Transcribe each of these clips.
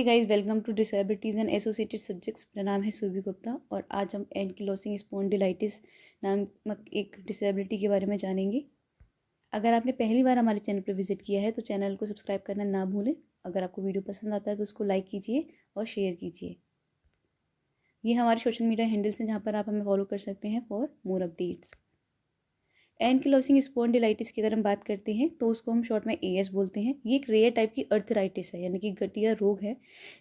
Guys, welcome to disabilities and associated subjects. मेरा नाम है सुरभि गुप्ता और आज हम एंकिलोसिंग स्पॉन्डिलाइटिस नामक एक डिसेबिलिटी के बारे में जानेंगे। अगर आपने पहली बार हमारे चैनल पर विजिट किया है तो चैनल को सब्सक्राइब करना ना भूलें। अगर आपको वीडियो पसंद आता है तो उसको लाइक कीजिए और शेयर कीजिए। ये हमारे सोशल मीडिया हैंडल्स हैं जहाँ पर आप हमें फॉलो कर सकते हैं for more updates. Ankylosing spondylitis की अगर हम बात करते हैं तो उसको हम शॉर्ट में एएस बोलते हैं। ये एक रेयर टाइप की अर्थराइटिस है, यानी कि गठिया रोग है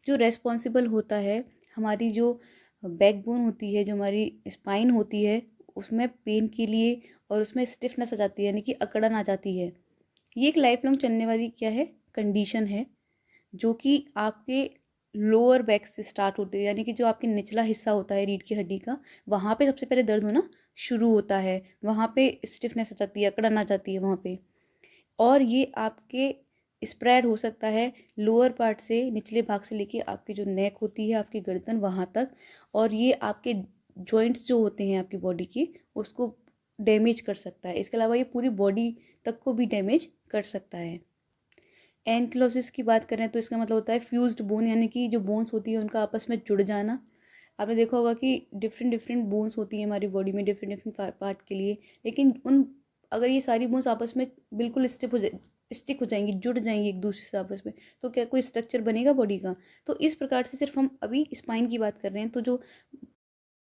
जो रेस्पॉन्सिबल होता है हमारी जो बैकबोन होती है, जो हमारी स्पाइन होती है, उसमें पेन के लिए और उसमें स्टिफनेस आ जाती है, यानी कि अकड़न आ जाती है। ये एक लाइफ लॉन्ग चलने वाली क्या है, कंडीशन है, जो कि आपके लोअर बैक से स्टार्ट होती है, यानी कि जो आपके निचला हिस्सा होता है रीढ़ की हड्डी का, वहाँ पे सबसे पहले दर्द होना शुरू होता है। वहाँ पे स्टिफनेस आ जाती है, अकड़न आ जाती है वहाँ पे। और ये आपके स्प्रेड हो सकता है लोअर पार्ट से, निचले भाग से लेके आपकी जो नेक होती है, आपकी गर्दन वहाँ तक। और ये आपके जॉइंट्स जो होते हैं आपकी बॉडी के, उसको डैमेज कर सकता है। इसके अलावा ये पूरी बॉडी तक को भी डैमेज कर सकता है। एंकिलोसिस की बात करें तो इसका मतलब होता है फ्यूज्ड बोन, यानी कि जो बोन्स होती है उनका आपस में जुड़ जाना। आपने देखा होगा कि डिफरेंट डिफरेंट बोन्स होती हैं हमारी बॉडी में, डिफरेंट डिफरेंट पार्ट के लिए, लेकिन अगर ये सारी बोन्स आपस में बिल्कुल स्टिक हो जाएंगी, जुड़ जाएंगी एक दूसरे से आपस में, तो क्या कोई स्ट्रक्चर बनेगा बॉडी का? तो इस प्रकार से सिर्फ हम अभी स्पाइन की बात कर रहे हैं। तो जो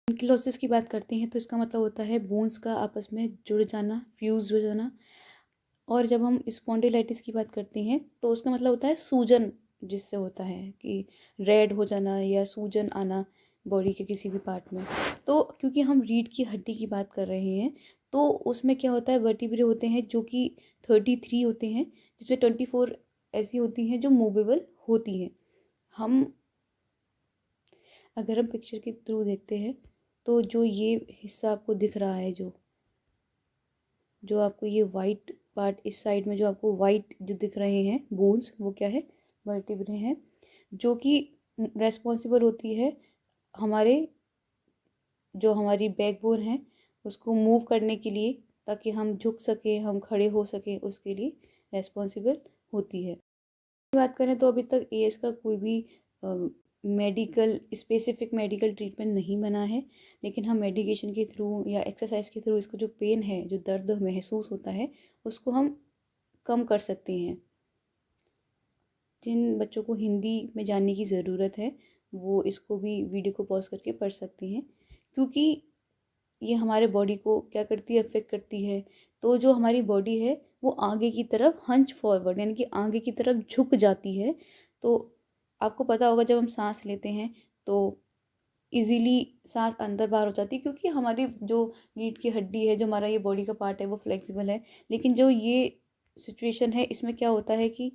एंकिलोसिस की बात करते हैं तो इसका मतलब होता है बोन्स का आपस में जुड़ जाना, फ्यूज हो जाना। और जब हम स्पॉन्डिलाइटिस की बात करते हैं तो उसका मतलब होता है सूजन, जिससे होता है कि रेड हो जाना या सूजन आना बॉडी के किसी भी पार्ट में। तो क्योंकि हम रीढ़ की हड्डी की बात कर रहे हैं तो उसमें क्या होता है, वर्टिब्रे होते हैं जो कि 33 होते हैं, जिसमें 24 ऐसी होती हैं जो मूवेबल होती हैं। हम अगर हम पिक्चर के थ्रू देखते हैं तो जो ये हिस्सा आपको दिख रहा है, जो आपको ये वाइट पार्ट इस साइड में जो आपको वाइट जो दिख रहे हैं बोन्स, वो क्या है, वर्टिब्रे हैं, जो कि रेस्पॉन्सिबल होती है हमारे जो हमारी बैकबोन है उसको मूव करने के लिए, ताकि हम झुक सके, हम खड़े हो सके, उसके लिए रेस्पॉन्सिबल होती है। बात करें तो अभी तक एएस का कोई भी स्पेसिफिक मेडिकल ट्रीटमेंट नहीं बना है, लेकिन हम मेडिकेशन के थ्रू या एक्सरसाइज के थ्रू इसको जो पेन है, जो दर्द महसूस होता है, उसको हम कम कर सकते हैं। जिन बच्चों को हिंदी में जानने की ज़रूरत है वो इसको भी वीडियो को पॉज करके पढ़ सकते हैं, क्योंकि ये हमारे बॉडी को क्या करती है, अफेक्ट करती है। तो जो हमारी बॉडी है वो आगे की तरफ हंच फॉरवर्ड, यानी कि आगे की तरफ झुक जाती है। तो आपको पता होगा जब हम सांस लेते हैं तो इजीली सांस अंदर बाहर हो जाती है, क्योंकि हमारी जो रीढ़ की हड्डी है, जो हमारा ये बॉडी का पार्ट है, वो फ्लेक्सिबल है। लेकिन जो ये सिचुएशन है इसमें क्या होता है कि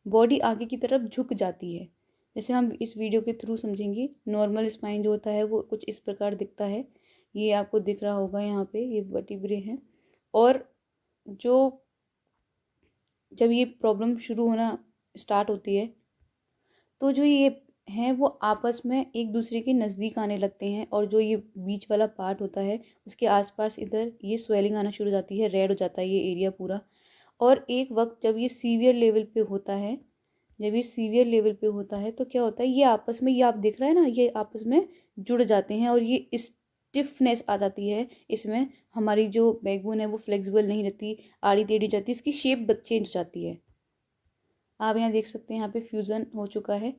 बॉडी आगे की तरफ झुक जाती है। जैसे हम इस वीडियो के थ्रू समझेंगे, नॉर्मल स्पाइन जो होता है वो कुछ इस प्रकार दिखता है। ये आपको दिख रहा होगा, यहाँ पे ये वर्टिब्रे हैं। और जो जब ये प्रॉब्लम शुरू होना स्टार्ट होती है तो जो ये हैं वो आपस में एक दूसरे के नज़दीक आने लगते हैं, और जो ये बीच वाला पार्ट होता है उसके आसपास इधर ये स्वेलिंग आना शुरू हो जाती है, रेड हो जाता है ये एरिया पूरा। और एक वक्त जब ये सीवियर लेवल पे होता है, तो क्या होता है, ये आपस में, ये आप देख रहे हैं ना, ये आपस में जुड़ जाते हैं और ये स्टिफनेस आ जाती है इसमें। हमारी जो बैकबोन है वो फ्लेक्सिबल नहीं रहती, आड़ी टेढ़ी हो जाती है, इसकी शेप चेंज हो जाती है। आप यहाँ देख सकते हैं, यहाँ पे फ्यूज़न हो चुका है,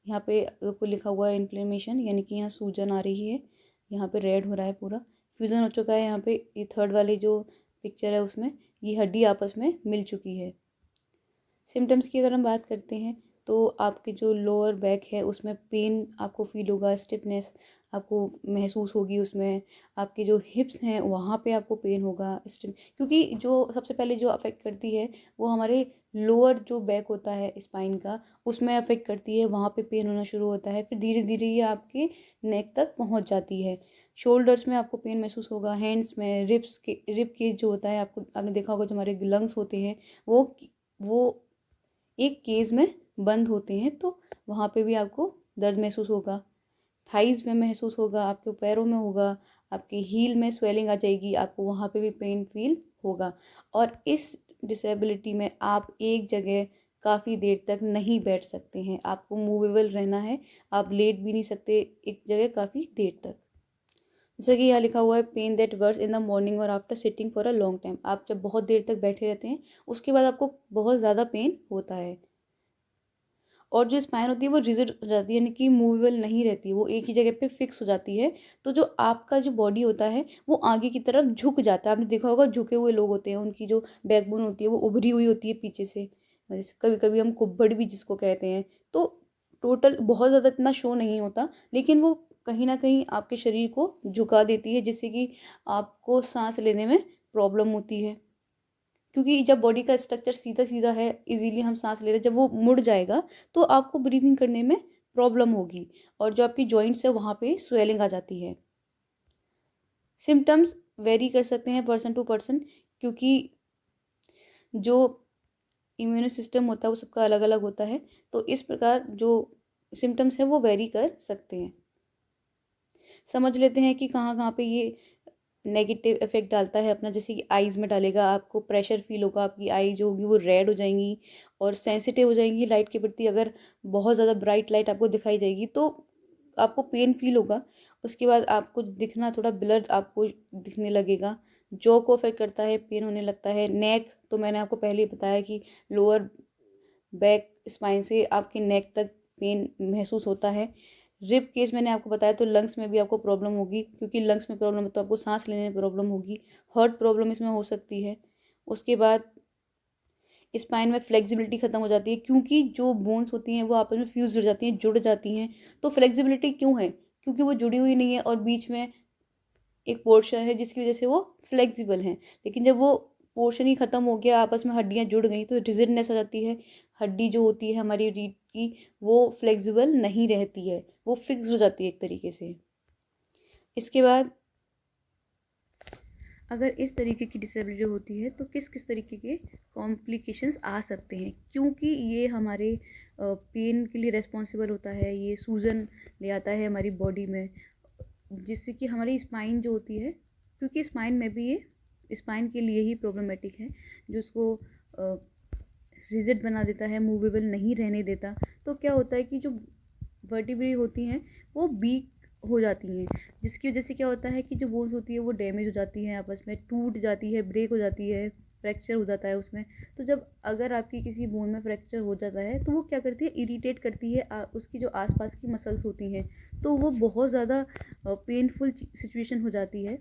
यहाँ पे आपको लिखा हुआ है इन्फ्लेमेशन, यानी कि यहाँ सूजन आ रही है, यहाँ पे रेड हो रहा है पूरा, फ्यूज़न हो चुका है। यहाँ पे ये थर्ड वाली जो पिक्चर है उसमें ये हड्डी आपस में मिल चुकी है। सिम्टम्स की अगर हम बात करते हैं तो आपके जो लोअर बैक है उसमें पेन आपको फील होगा, स्टिफनेस आपको महसूस होगी उसमें। आपके जो हिप्स हैं वहाँ पे आपको पेन होगा, क्योंकि जो सबसे पहले जो अफेक्ट करती है वो हमारे लोअर जो बैक होता है स्पाइन का, उसमें अफेक्ट करती है, वहाँ पे पेन होना शुरू होता है। फिर धीरे धीरे ये आपके नेक तक पहुँच जाती है। शोल्डर्स में आपको पेन महसूस होगा, हैंड्स में, रिब केज जो होता है, आपने देखा होगा जो हमारे लंग्स होते हैं वो एक केज में बंद होते हैं, तो वहाँ पे भी आपको दर्द महसूस होगा। थाइज़ में महसूस होगा, आपके पैरों में होगा, आपके हील में स्वेलिंग आ जाएगी, आपको वहाँ पे भी पेन फील होगा। और इस डिसेबिलिटी में आप एक जगह काफ़ी देर तक नहीं बैठ सकते हैं, आपको मूवेबल रहना है, आप लेट भी नहीं सकते एक जगह काफ़ी देर तक। जैसे कि यहाँ लिखा हुआ है pain that worse in the morning और after sitting for a long time. आप जब बहुत देर तक बैठे रहते हैं उसके बाद आपको बहुत ज़्यादा पेन होता है। और जो स्पाइन होती है वो रिजिड हो जाती है, यानी कि मूवेबल नहीं रहती है, वो एक ही जगह पे फिक्स हो जाती है। तो जो आपका जो बॉडी होता है वो आगे की तरफ झुक जाता है। आपने देखा होगा झुके हुए लोग होते हैं, उनकी जो बैकबोन होती है वो उभरी हुई होती है पीछे से, जैसे कभी कभी हम कुब्बड़ भी जिसको कहते हैं। तो टोटल बहुत ज़्यादा इतना शो नहीं होता, लेकिन वो कहीं ना कहीं आपके शरीर को झुका देती है, जिससे कि आपको सांस लेने में प्रॉब्लम होती है। क्योंकि जब बॉडी का स्ट्रक्चर सीधा सीधा है, इजीली हम सांस ले रहे हैं, जब वो मुड़ जाएगा तो आपको ब्रीथिंग करने में प्रॉब्लम होगी और जो आपकी जॉइंट्स है वहाँ पे स्वेलिंग आ जाती है। सिम्टम्स वेरी कर सकते हैं पर्सन टू पर्सन, क्योंकि जो इम्यून सिस्टम होता है वो सबका अलग अलग होता है, तो इस प्रकार जो सिम्टम्स हैं वो वेरी कर सकते हैं। समझ लेते हैं कि कहाँ कहाँ पे ये नेगेटिव इफेक्ट डालता है अपना। जैसे कि आईज़ में डालेगा, आपको प्रेशर फील होगा, आपकी आई जो होगी वो रेड हो जाएंगी और सेंसिटिव हो जाएंगी लाइट के प्रति। अगर बहुत ज़्यादा ब्राइट लाइट आपको दिखाई जाएगी तो आपको पेन फील होगा। उसके बाद आपको दिखना थोड़ा ब्लर आपको दिखने लगेगा। जॉ को अफेक्ट करता है, पेन होने लगता है। नेक तो मैंने आपको पहले ही बताया कि लोअर बैक स्पाइन से आपके नेक तक पेन महसूस होता है। रिब केस मैंने आपको बताया, तो लंग्स में भी आपको प्रॉब्लम होगी, क्योंकि लंग्स में प्रॉब्लम है तो आपको सांस लेने में प्रॉब्लम होगी। हार्ट प्रॉब्लम इसमें हो सकती है। उसके बाद स्पाइन में फ्लेक्सिबिलिटी खत्म हो जाती है, क्योंकि जो बोन्स होती हैं वो आपस में फ्यूज हो जाती हैं, जुड़ जाती हैं। तो फ्लेक्सिबिलिटी क्यों है? क्योंकि वो जुड़ी हुई नहीं है और बीच में एक पोर्शन है जिसकी वजह से वो फ्लेक्सिबल हैं। लेकिन जब वो पोर्शन ही खत्म हो गया, आपस में हड्डियां जुड़ गई, तो रिजिडनेस आ जाती है। हड्डी जो होती है हमारी रीढ़ की वो फ्लेक्सिबल नहीं रहती है, वो फिक्स हो जाती है एक तरीके से। इसके बाद अगर इस तरीके की डिसेबिलिटी होती है तो किस किस तरीके के कॉम्प्लिकेशंस आ सकते हैं, क्योंकि ये हमारे पेन के लिए रेस्पॉन्सिबल होता है। ये सूजन ले आता है हमारी बॉडी में, जिससे कि हमारी स्पाइन जो होती है, क्योंकि स्पाइन में भी ये स्पाइन के लिए ही प्रॉब्लमेटिक है, जो उसको रिजिड बना देता है, मूवेबल नहीं रहने देता। तो क्या होता है कि जो वर्टिब्रे होती हैं वो वीक हो जाती हैं, जिसकी वजह से क्या होता है कि जो बोन्स होती है वो डैमेज हो जाती हैं, आपस में टूट जाती है, ब्रेक हो जाती है, फ्रैक्चर हो जाता है उसमें। तो जब अगर आपकी किसी बोन में फ्रैक्चर हो जाता है तो वो क्या करती है, इरिटेट करती है उसकी जो आसपास की मसल्स होती हैं, तो वो बहुत ज़्यादा पेनफुल सिचुएशन हो जाती है।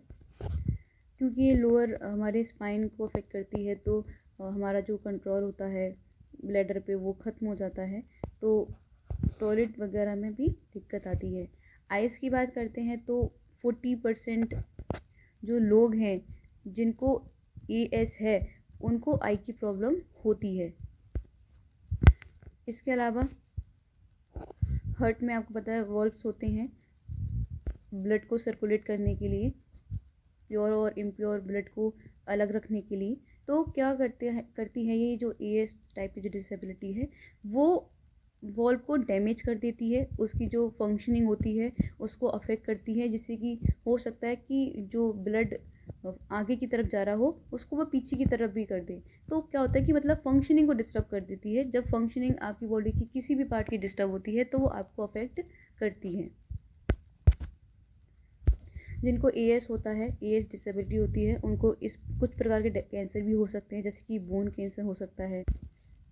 क्योंकि ये लोअर हमारे स्पाइन को अफेक्ट करती है, तो हमारा जो कंट्रोल होता है ब्लैडर पे वो ख़त्म हो जाता है, तो टॉयलेट वगैरह में भी दिक्कत आती है। आइज़ की बात करते हैं तो 40% जो लोग हैं जिनको एएस है उनको आई की प्रॉब्लम होती है। इसके अलावा हार्ट में आपको पता है वॉल्व्स होते हैं ब्लड को सर्कुलेट करने के लिए, प्योर और इम्प्योर ब्लड को अलग रखने के लिए। तो क्या करती है ये जो एएस टाइप की जो डिसेबिलिटी है वो वॉल्व को डैमेज कर देती है, उसकी जो फंक्शनिंग होती है उसको अफेक्ट करती है, जिससे कि हो सकता है कि जो ब्लड आगे की तरफ जा रहा हो उसको वो पीछे की तरफ भी कर दे। तो क्या होता है कि मतलब फंक्शनिंग को डिस्टर्ब कर देती है। जब फंक्शनिंग आपकी बॉडी की किसी भी पार्ट की डिस्टर्ब होती है तो वो आपको अफेक्ट करती है। जिनको एएस होता है, एएस डिसेबिलिटी होती है, उनको इस कुछ प्रकार के कैंसर भी हो सकते हैं, जैसे कि बोन कैंसर हो सकता है,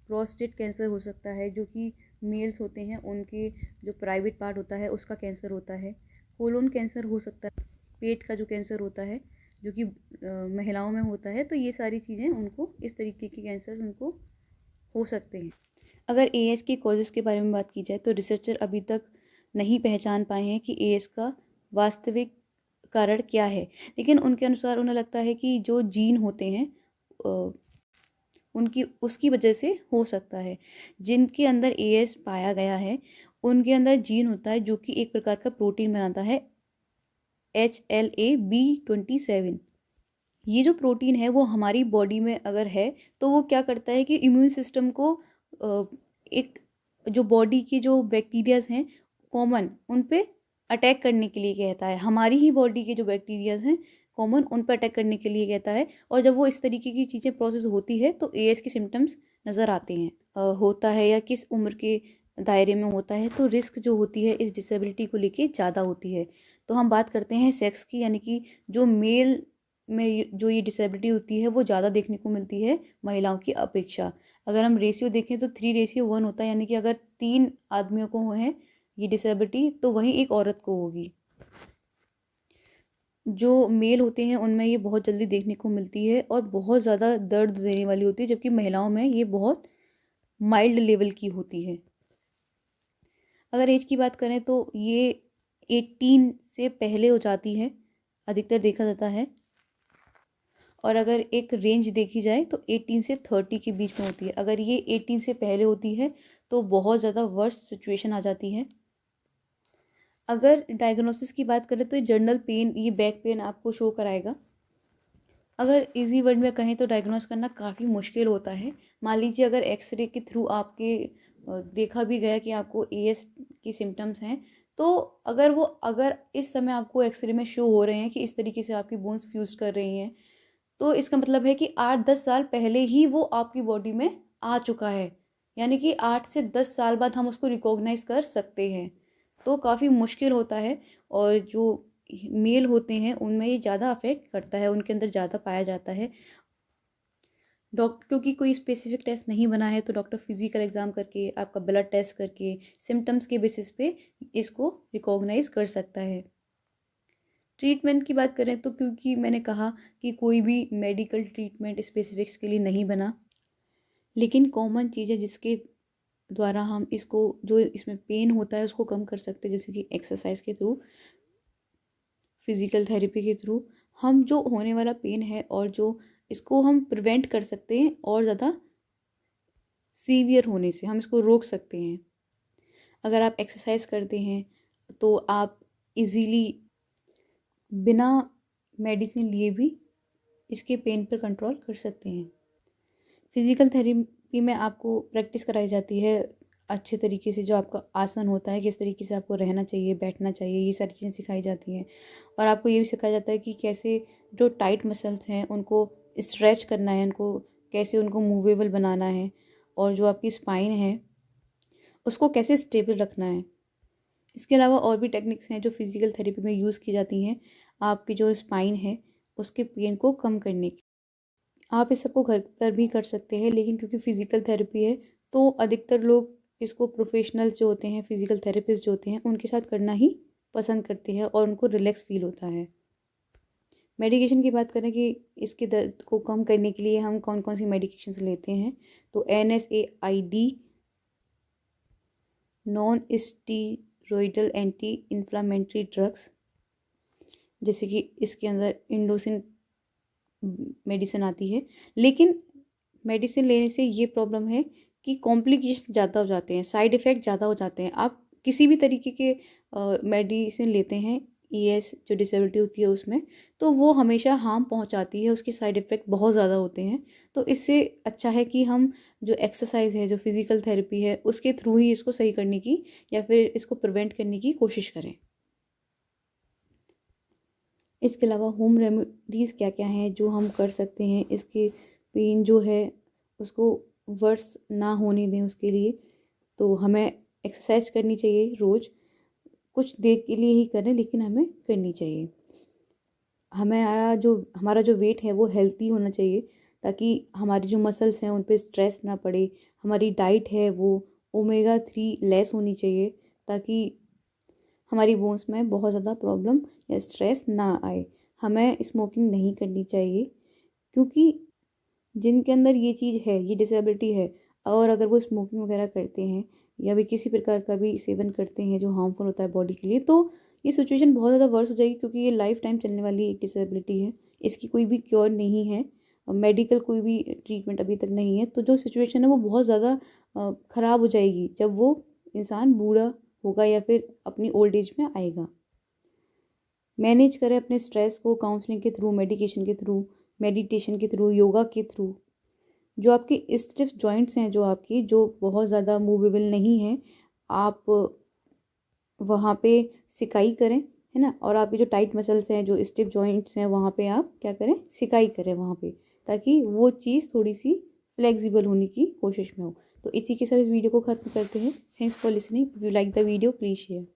प्रोस्टेट कैंसर हो सकता है, जो कि मेल्स होते हैं उनके जो प्राइवेट पार्ट होता है उसका कैंसर होता है, कोलोन कैंसर हो सकता है, पेट का जो कैंसर होता है जो कि महिलाओं में होता है। तो ये सारी चीज़ें उनको, इस तरीके के कैंसर उनको हो सकते हैं। अगर एएस के कॉजेज़ के बारे में बात की जाए तो रिसर्चर अभी तक नहीं पहचान पाए हैं कि एएस का वास्तविक कारण क्या है, लेकिन उनके अनुसार उन्हें लगता है कि जो जीन होते हैं उनकी उसकी वजह से हो सकता है। जिनके अंदर एएस पाया गया है उनके अंदर जीन होता है जो कि एक प्रकार का प्रोटीन बनाता है HLA-B27। ये जो प्रोटीन है वो हमारी बॉडी में अगर है तो वो क्या करता है कि इम्यून सिस्टम को एक जो बॉडी की जो बैक्टीरियाज हैं कॉमन उन पे अटैक करने के लिए कहता है। हमारी ही बॉडी के जो बैक्टीरियाज हैं कॉमन उन पर अटैक करने के लिए कहता है। और जब वो इस तरीके की चीज़ें प्रोसेस होती है तो एएस के सिम्टम्स नज़र आते हैं होता है या किस उम्र के दायरे में होता है, तो रिस्क जो होती है इस डिसेबिलिटी को लेके ज़्यादा होती है। तो हम बात करते हैं सेक्स की, यानी कि जो मेल में जो ये डिसेबिलिटी होती है वो ज़्यादा देखने को मिलती है महिलाओं की अपेक्षा। अगर हम रेशियो देखें तो 3:1 होता है, यानी कि अगर 3 आदमियों को है ये डिसेबिलिटी तो वहीं एक औरत को होगी। जो मेल होते हैं उनमें ये बहुत जल्दी देखने को मिलती है और बहुत ज़्यादा दर्द देने वाली होती है, जबकि महिलाओं में ये बहुत माइल्ड लेवल की होती है। अगर एज की बात करें तो ये 18 से पहले हो जाती है, अधिकतर देखा जाता है। और अगर एक रेंज देखी जाए तो 18 से 30 के बीच में होती है। अगर ये 18 से पहले होती है तो बहुत ज़्यादा वर्स्ट सिचुएशन आ जाती है। अगर डायग्नोसिस की बात करें तो ये जनरल पेन, ये बैक पेन आपको शो कराएगा। अगर इजी वर्ड में कहें तो डायग्नोस करना काफ़ी मुश्किल होता है। मान लीजिए अगर एक्सरे के थ्रू आपके देखा भी गया कि आपको एएस की सिम्टम्स हैं, तो अगर इस समय आपको एक्सरे में शो हो रहे हैं कि इस तरीके से आपकी बोन्स फ्यूज कर रही हैं, तो इसका मतलब है कि 8-10 साल पहले ही वो आपकी बॉडी में आ चुका है, यानी कि 8 से 10 साल बाद हम उसको रिकॉग्नाइज कर सकते हैं। तो काफ़ी मुश्किल होता है और जो मेल होते हैं उनमें ये ज़्यादा अफेक्ट करता है, उनके अंदर ज़्यादा पाया जाता है। डॉक्टर, क्योंकि कोई स्पेसिफिक टेस्ट नहीं बना है, तो डॉक्टर फिजिकल एग्जाम करके, आपका ब्लड टेस्ट करके, सिम्टम्स के बेसिस पे इसको रिकॉग्नाइज कर सकता है। ट्रीटमेंट की बात करें तो क्योंकि मैंने कहा कि कोई भी मेडिकल ट्रीटमेंट स्पेसिफिक्स के लिए नहीं बना, लेकिन कॉमन चीज़ है जिसके द्वारा हम इसको, जो इसमें पेन होता है उसको कम कर सकते हैं, जैसे कि एक्सरसाइज के थ्रू, फिज़िकल थेरेपी के थ्रू हम जो होने वाला पेन है और जो इसको हम प्रिवेंट कर सकते हैं और ज़्यादा सीवियर होने से हम इसको रोक सकते हैं। अगर आप एक्सरसाइज करते हैं तो आप इजीली बिना मेडिसिन लिए भी इसके पेन पर कंट्रोल कर सकते हैं। फिज़िकल थेरेपी में आपको प्रैक्टिस कराई जाती है अच्छे तरीके से, जो आपका आसन होता है, किस तरीके से आपको रहना चाहिए, बैठना चाहिए, ये सारी चीज़ें सिखाई जाती हैं। और आपको ये भी सिखाया जाता है कि कैसे जो टाइट मसल्स हैं उनको स्ट्रेच करना है, उनको कैसे उनको मूवेबल बनाना है, और जो आपकी स्पाइन है उसको कैसे स्टेबल रखना है। इसके अलावा और भी टेक्निक्स हैं जो फिज़िकल थेरेपी में यूज़ की जाती हैं आपकी जो स्पाइन है उसके पेन को कम करने की। आप इस सबको घर पर भी कर सकते हैं, लेकिन क्योंकि फ़िज़िकल थेरेपी है तो अधिकतर लोग इसको प्रोफेशनल जो होते हैं, फ़िज़िकल थेरेपिस्ट जो होते हैं, उनके साथ करना ही पसंद करते हैं और उनको रिलैक्स फ़ील होता है। मेडिकेशन की बात करें कि इसके दर्द को कम करने के लिए हम कौन कौन सी मेडिकेशंस लेते हैं, तो NSAID, non steroidal anti inflammatory drugs, जैसे कि इसके अंदर इंडोसिन मेडिसिन आती है। लेकिन मेडिसिन लेने से ये प्रॉब्लम है कि कॉम्प्लिकेशन ज़्यादा हो जाते हैं, साइड इफ़ेक्ट ज़्यादा हो जाते हैं। आप किसी भी तरीके के मेडिसिन लेते हैं ईएस जो डिसेबिलिटी होती है उसमें, तो वो हमेशा हार्म पहुंचाती है, उसके साइड इफ़ेक्ट बहुत ज़्यादा होते हैं। तो इससे अच्छा है कि हम जो एक्सरसाइज है, जो फिज़िकल थेरेपी है, उसके थ्रू ही इसको सही करने की या फिर इसको प्रिवेंट करने की कोशिश करें। इसके अलावा होम रेमेडीज़ क्या क्या हैं जो हम कर सकते हैं इसके पेन जो है उसको वर्स ना होने दें उसके लिए, तो हमें एक्सरसाइज करनी चाहिए रोज़, कुछ देर के लिए ही करें लेकिन हमें करनी चाहिए। हमारा जो वेट है वो हेल्थी होना चाहिए, ताकि हमारी जो मसल्स हैं उन पे स्ट्रेस ना पड़े। हमारी डाइट है वो ओमेगा 3 लेस होनी चाहिए, ताकि हमारी बोन्स में बहुत ज़्यादा प्रॉब्लम या स्ट्रेस ना आए। हमें स्मोकिंग नहीं करनी चाहिए, क्योंकि जिनके अंदर ये चीज़ है, ये डिसेबिलिटी है, और अगर वो स्मोकिंग वगैरह करते हैं या भी किसी प्रकार का भी सेवन करते हैं जो हार्मफुल होता है बॉडी के लिए, तो ये सिचुएशन बहुत ज़्यादा वर्स हो जाएगी, क्योंकि ये लाइफ टाइम चलने वाली एक डिसेबिलिटी है। इसकी कोई भी क्योर नहीं है, मेडिकल कोई भी ट्रीटमेंट अभी तक नहीं है। तो जो सिचुएशन है वो बहुत ज़्यादा ख़राब हो जाएगी जब वो इंसान बूढ़ा होगा या फिर अपनी ओल्ड एज में आएगा। मैनेज करें अपने स्ट्रेस को काउंसलिंग के थ्रू, मेडिकेशन के थ्रू, मेडिटेशन के थ्रू, योगा के थ्रू। जो आपकी स्टिफ जॉइंट्स हैं, जो बहुत ज़्यादा मूवेबल नहीं हैं, आप वहाँ पे सिकाई करें, है ना। और आपकी जो टाइट मसल्स हैं, जो स्टिफ जॉइंट्स हैं, वहाँ पे आप क्या करें, सिकाई करें वहाँ पे, ताकि वो चीज़ थोड़ी सी फ्लेक्सिबल होने की कोशिश में हो। तो इसी के साथ इस वीडियो को ख़त्म करते हैं। Thanks for listening. If you like the video please share.